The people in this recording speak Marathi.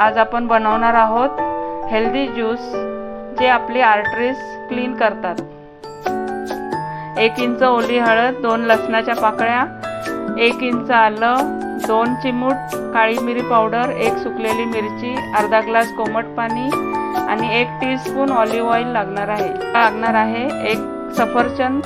आज आपण बनवणार आहोत हेल्दी ज्यूस जे आपली आर्टरीज क्लीन करतात। 1 इंच ओली हळद, 2 लसणाच्या पाकळ्या, 1 इंच आलं, 2 चिमूट काळी मिरी पावडर, 1 सुकलेली मिरची, अर्धा ग्लास कोमट पाणी आणि 1 टीस्पून ऑलिव्ह ऑइल लागणार आहे। 1 सफरचंद,